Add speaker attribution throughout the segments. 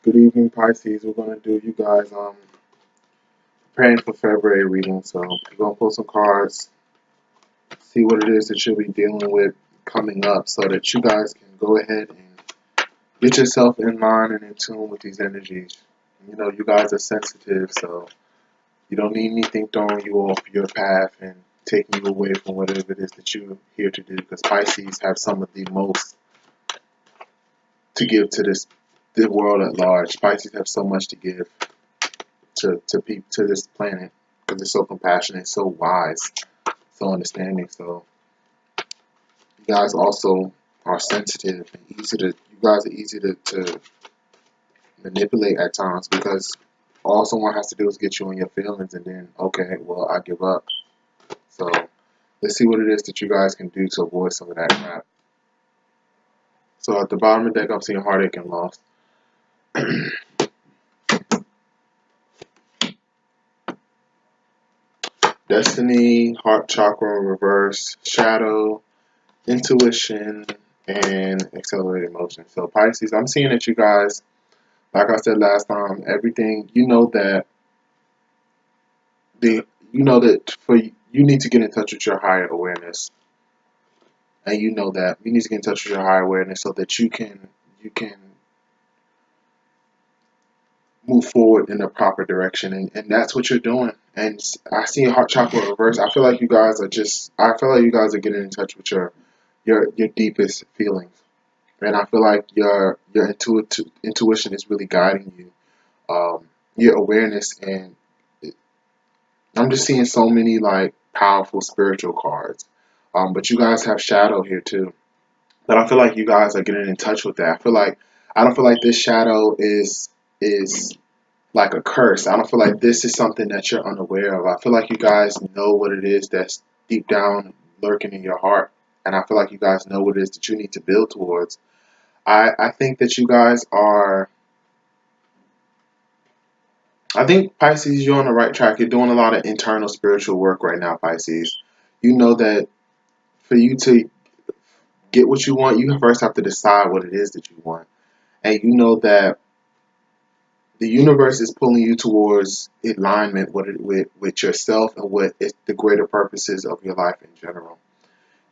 Speaker 1: Good evening, Pisces. We're gonna do you guys preparing for February reading. So we're gonna pull some cards, see what it is that you'll be dealing with coming up, so that you guys can go ahead and get yourself in line and in tune with these energies. You know, you guys are sensitive, so you don't need anything throwing you off your path and taking you away from whatever it is that you're here to do. Because Pisces have some of the most to give to the world at large. Pisces have so much to give to this planet because they're so compassionate, so wise, so understanding. So you guys also are sensitive and easy to. You guys are easy to manipulate at times because all someone has to do is get you in your feelings, and then okay, well I give up. So let's see what it is that you guys can do to avoid some of that crap. So at the bottom of the deck, I'm seeing heartache and loss. Destiny, heart chakra in reverse, shadow, intuition, and accelerated emotion. So Pisces, I'm seeing that you guys, like I said last time, everything you know that for you need to get in touch with your higher awareness, and you know that you need to get in touch with your higher awareness so that you can move forward in the proper direction, and that's what you're doing. And I see a heart chakra reverse. I feel like you guys are getting in touch with your deepest feelings. And I feel like your intuition is really guiding you, your awareness, and I'm just seeing so many like powerful spiritual cards. But you guys have shadow here too. But I feel like you guys are getting in touch with that. I don't feel like this shadow is like a curse. I don't feel like this is something that you're unaware of. I feel like you guys know what it is that's deep down lurking in your heart, and I feel like you guys know what it is that you need to build towards. I think that you guys are. I think Pisces, you're on the right track. You're doing a lot of internal spiritual work right now, Pisces. You know that for you to get what you want, you first have to decide what it is that you want. And you know that the universe is pulling you towards alignment with yourself and what is the greater purposes of your life in general.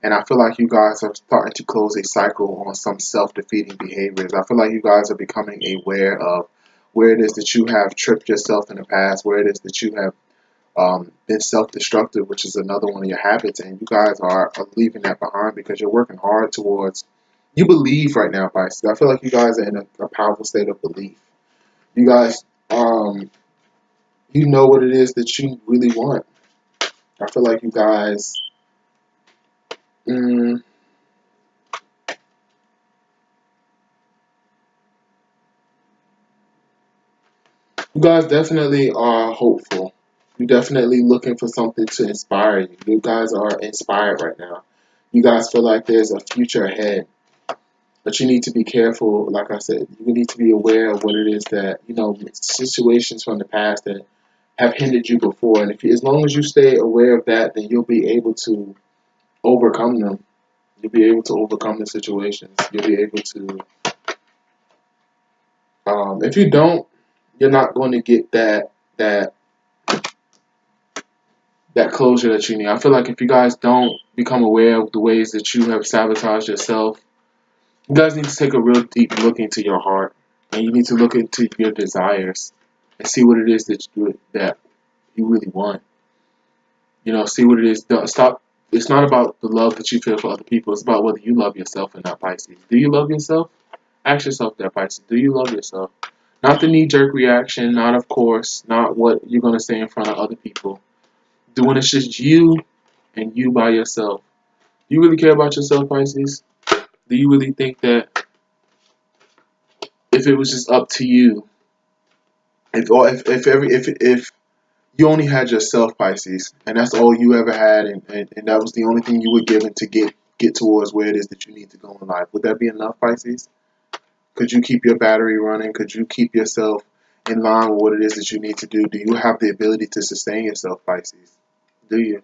Speaker 1: And I feel like you guys are starting to close a cycle on some self-defeating behaviors. I feel like you guys are becoming aware of where it is that you have tripped yourself in the past, where it is that you have been self-destructive, which is another one of your habits, and you guys are leaving that behind because you're working hard towards. You believe right now, Pisces. I feel like you guys are in a powerful state of belief. You guys, you know what it is that you really want. I feel like you guys. Mm, You guys definitely are hopeful. You're definitely looking for something to inspire you. You guys are inspired right now. You guys feel like there's a future ahead. But you need to be careful, like I said, you need to be aware of what it is that, situations from the past that have hindered you before. And as long as you stay aware of that, then you'll be able to overcome them. You'll be able to overcome the situations. You'll be able to, if you don't, you're not going to get that that closure that you need. I feel like if you guys don't become aware of the ways that you have sabotaged yourself, you guys need to take a real deep look into your heart, and you need to look into your desires and see what it is that you really want. See what it is. Don't stop. It's not about the love that you feel for other people. It's about whether you love yourself or not, Pisces. Do you love yourself? Ask yourself that, Pisces. Do you love yourself? Not the knee-jerk reaction, not of course, not what you're going to say in front of other people. Doing it's just you and you by yourself. Do you really care about yourself, Pisces? Do you really think that if it was just up to you, if you only had yourself, Pisces, and that's all you ever had, and that was the only thing you were given to get towards where it is that you need to go in life, would that be enough, Pisces? Could you keep your battery running? Could you keep yourself in line with what it is that you need to do? Do you have the ability to sustain yourself, Pisces? Do you?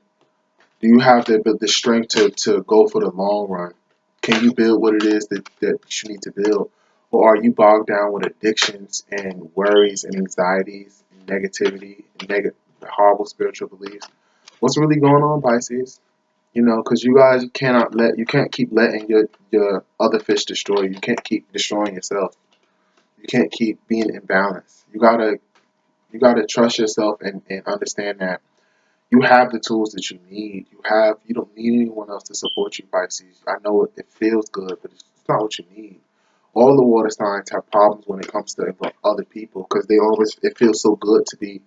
Speaker 1: Do you have the strength to go for the long run? Can you build what it is that you need to build? Or are you bogged down with addictions and worries and anxieties and negativity and horrible spiritual beliefs? What's really going on, Pisces? You know, because you guys you can't keep letting your other fish destroy you. You can't keep destroying yourself. You can't keep being imbalanced. You gotta trust yourself and understand that you have the tools that you need. You don't need anyone else to support you, Pisces. I know it feels good, but it's not what you need. All the water signs have problems when it comes to other people because it feels so good to be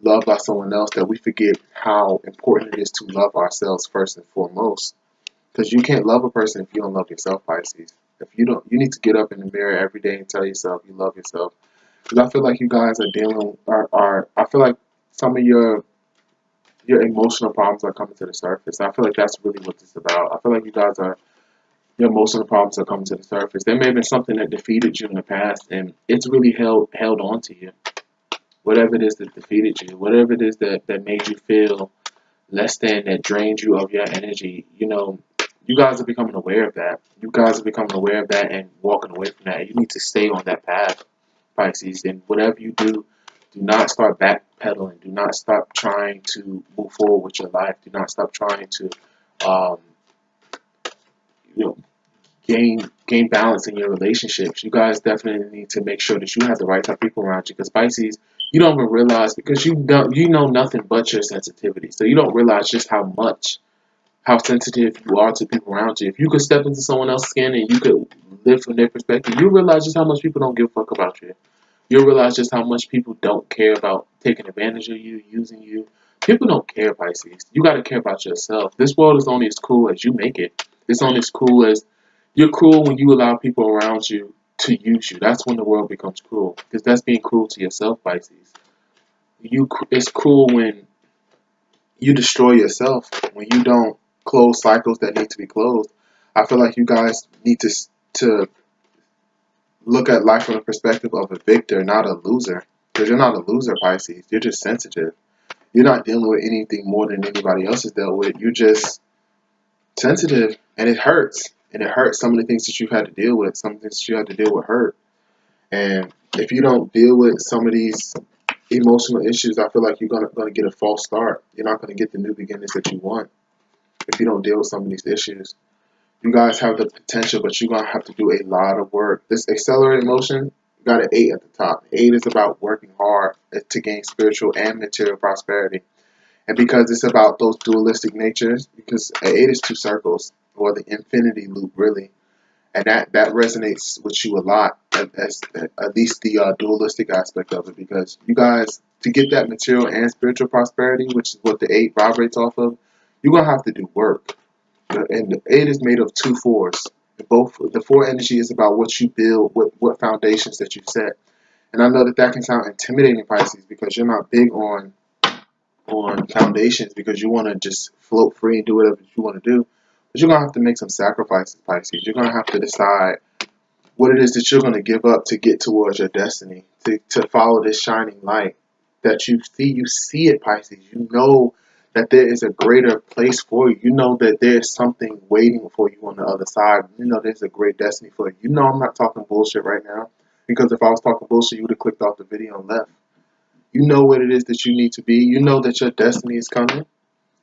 Speaker 1: loved by someone else that we forget how important it is to love ourselves first and foremost. Because you can't love a person if you don't love yourself, Pisces. If you don't, you need to get up in the mirror every day and tell yourself you love yourself. Because I feel like you guys are I feel like some of your emotional problems are coming to the surface. I feel like that's really what this is about. I feel like your emotional problems are coming to the surface. There may have been something that defeated you in the past, and it's really held on to you. Whatever it is that defeated you, whatever it is that made you feel less than, that drained you of your energy, you guys are becoming aware of that. You guys are becoming aware of that and walking away from that. You need to stay on that path, Pisces. And whatever you do not start backpedaling. Do not stop trying to move forward with your life. Do not stop trying to, um, you know, gain balance in your relationships. You guys definitely need to make sure that you have the right type of people around you. Because Pisces, you don't even realize, because you know nothing but your sensitivity. So you don't realize just how sensitive you are to people around you. If you could step into someone else's skin and you could live from their perspective, you realize just how much people don't give a fuck about you. You'll realize just how much people don't care about taking advantage of you, using you. People don't care, Pisces. You got to care about yourself. This world is only as cruel as you make it. It's only as cruel as you're cruel when you allow people around you to use you. That's when the world becomes cruel, because that's being cruel to yourself, Pisces. It's cruel when you destroy yourself, when you don't close cycles that need to be closed. I feel like you guys need to look at life from the perspective of a victor, not a loser. Because you're not a loser, Pisces. You're just sensitive. You're not dealing with anything more than anybody else has dealt with. You're just sensitive, and it hurts. And it hurts. Some of the things that you've had to deal with, some things that you had to deal with hurt. And if you don't deal with some of these emotional issues, I feel like you're gonna get a false start. You're not gonna get the new beginnings that you want if you don't deal with some of these issues. You guys have the potential, but you're going to have to do a lot of work. This accelerated motion got an 8 at the top. 8 is about working hard to gain spiritual and material prosperity. And because it's about those dualistic natures, because an 8 is two circles, or the infinity loop, really. And that resonates with you a lot, as at least the dualistic aspect of it. Because you guys, to get that material and spiritual prosperity, which is what the 8 vibrates off of, you're going to have to do work. And the 8 is made of 2 4s. Both the 4 energy is about what you build, what foundations that you set. And I know that can sound intimidating, Pisces, because you're not big on foundations, because you want to just float free and do whatever you want to do. But you're gonna have to make some sacrifices, Pisces. You're gonna have to decide what it is that you're gonna give up to get towards your destiny, to follow this shining light that you see. You see it, Pisces. You know that there is a greater place for you. You know that there's something waiting for you on the other side. You know there's a great destiny for you. You know I'm not talking bullshit right now, because if I was talking bullshit, you would have clicked off the video and left. You know what it is that you need to be. You know that your destiny is coming.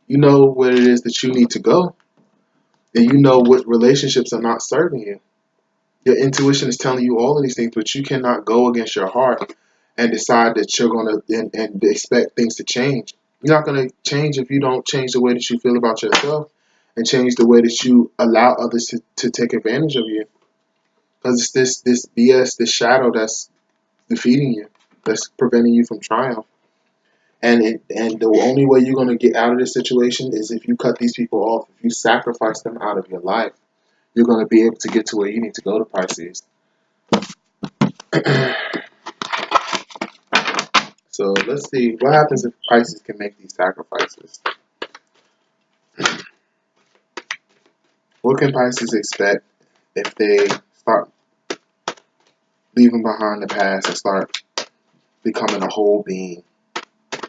Speaker 1: You know where it is that you need to go. And you know what relationships are not serving you. Your intuition is telling you all of these things, but you cannot go against your heart and decide that you're going to and expect things to change. You're not going to change if you don't change the way that you feel about yourself and change the way that you allow others to take advantage of you. Because it's this BS, this shadow that's defeating you, that's preventing you from triumph. And the only way you're going to get out of this situation is if you cut these people off, if you sacrifice them out of your life. You're going to be able to get to where you need to go to, Pisces. So let's see what happens if Pisces can make these sacrifices. What can Pisces expect if they start leaving behind the past and start becoming a whole being?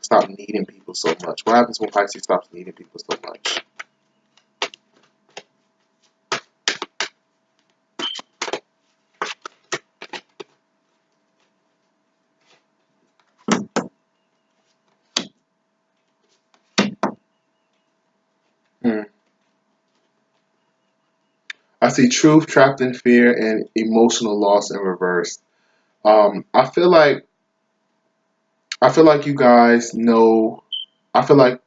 Speaker 1: Stop needing people so much. What happens when Pisces stops needing people so much? see truth trapped in fear and emotional loss in reverse. Um, I feel like I feel like you guys know. I feel like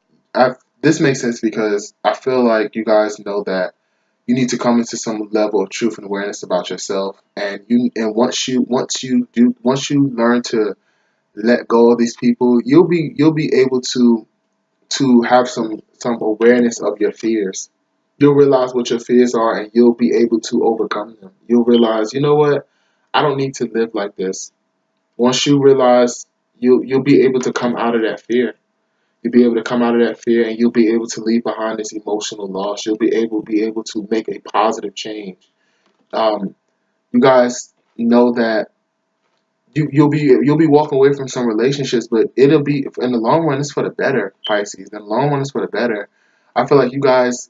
Speaker 1: this makes sense because I feel like you guys know that you need to come into some level of truth and awareness about yourself, and once you learn to let go of these people, you'll be able to have some awareness of your fears. You'll realize what your fears are, and you'll be able to overcome them. You'll realize, you know what, I don't need to live like this. Once you realize, you'll be able to come out of that fear. You'll be able to come out of that fear, and you'll be able to leave behind this emotional loss. You'll be able to make a positive change. Um, you guys know that you'll be walking away from some relationships, but it'll be in the long run. It's for the better, Pisces. In the long run, it's for the better. I feel like you guys,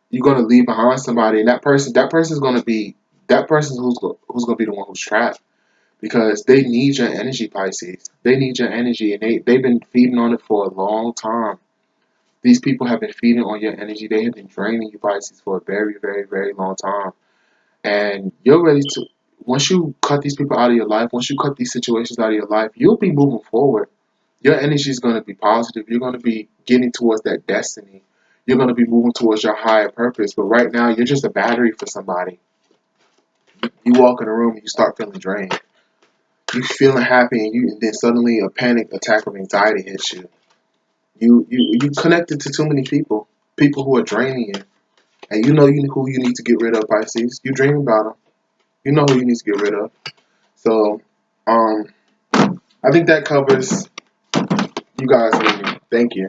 Speaker 1: you're gonna leave behind somebody, and that person's who's gonna be the one who's trapped, because they need your energy, Pisces. They need your energy, and they've been feeding on it for a long time. These people have been feeding on your energy. They have been draining you, Pisces, for a very, very, very long time. And you're ready to, once you cut these people out of your life, once you cut these situations out of your life, you'll be moving forward. Your energy is going to be positive. You're going to be getting towards that destiny. You're going to be moving towards your higher purpose. But right now, you're just a battery for somebody. You walk in a room and you start feeling drained. You feeling happy, and then suddenly a panic attack of anxiety hits you. You connected to too many people, people who are draining you, and you know who you need to get rid of, Pisces. You dream about them. You know who you need to get rid of. So, I think that covers you guys. Thank you.